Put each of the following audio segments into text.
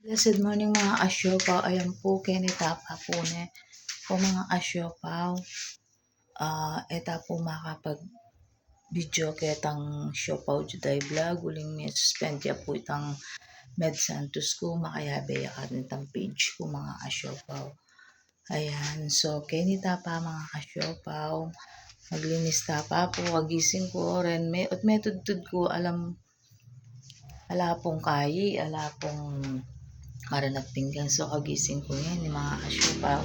Blessed morning mga asyopaw. Ayan po, kinitapa po ne po mga asyopaw. Eta po makapag video ketang siopaw juday vlog. Uling may suspend ya po itang Med Santos ko. Makayabe ya kanitang page ko mga asyopaw. Ayan, so kinitapa mga asyopaw. Maglinis tapa po, kagising ko rin. May tudtud ko, ala pong kayi, ala pong maranat pinggan. So kagising ko yan ni mga asyopaw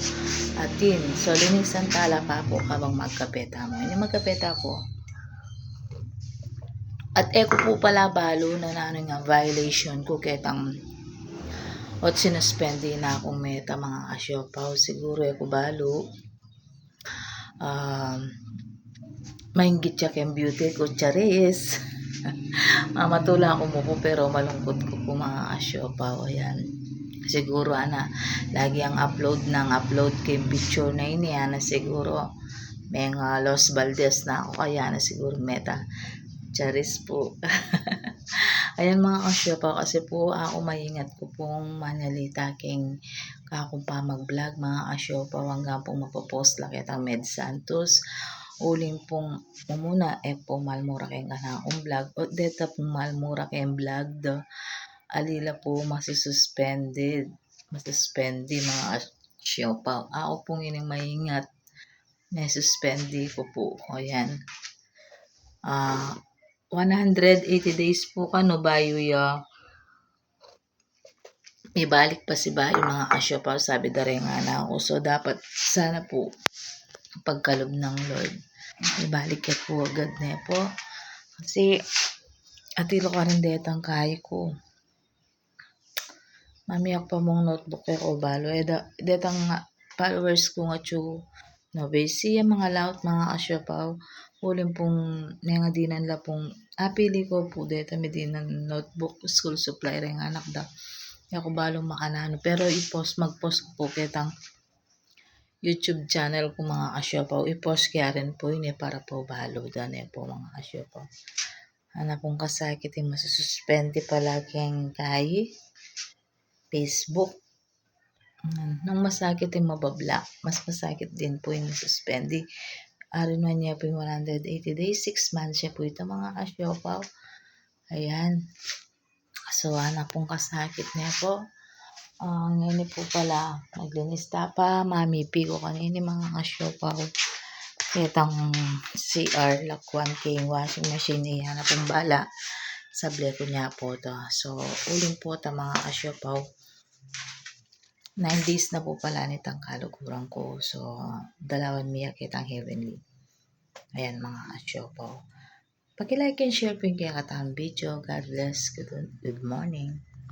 atin. So linisan tala pa po kabang magkapeta mo. Ini magkapeta po. At eko po pala balo na nga violation ko ketang at sinuspendi na akong meta mga asyopaw. Siguro eko balo mahinggit siya ken beauty ko charis. Mamatula ko mo po pero malungkot ko po mga asyopaw. Ayan. Siguro lagi ang upload kay picture na ini na siguro may Los Valdez na ako kaya na siguro meta charis po. Ayan mga asyopaw, kasi po ako maingat ko pong manalita king kakong pa mag-vlog mga asyopaw hanggang pong mapopost lang kitang Med Santos. Uling pong muna po malmura kayong kanakong vlog o deta pong malmura kayong vlog do alila po masispendi mga asyopaw. Ako pong ining maingat na suspendi ko po. Ayan. 180 days po kano bayo ya ibalik pa si bayo mga asyopaw, sabi dare nga na ako. So dapat sana po pagkalob ng Lord ibalik ya po agad na po, kasi atilo ka rin detang kaya ko mamiyak pa mong notebook ko balo detang followers ko nga chu no basi mga laut mga asyopaw. Uling pong nga dinan la pong apili ko po deta medinan notebook school supply ring anak da ako balong makanano, pero mag-post ko po kitang YouTube channel ko mga asyopaw. I-post kaya rin po yun para po balo dan po mga asyopaw. Pong kasakit yung masususpende palagi ang kayi Facebook. Nang masakit yung mabablock, mas masakit din po yung masuspende. Arin man niya po yung 180 days, 6 months siya po ito mga asyopaw. Ayan. So, pong kasakit niya po. Ngayon po pala, naglinis pa, mamipi ko kanini mga asyopaw. Kitang CR, lakwan king washing machine, iyan na pong bala. Sable ko niya po to. So, uling po ta mga asyopaw. 9 days na po pala nitang kalukuran ko. So, dalawan miya kitang heavenly. Ayan mga asyopaw. Pag-like and share po yung kaya katang video. God bless. Good morning.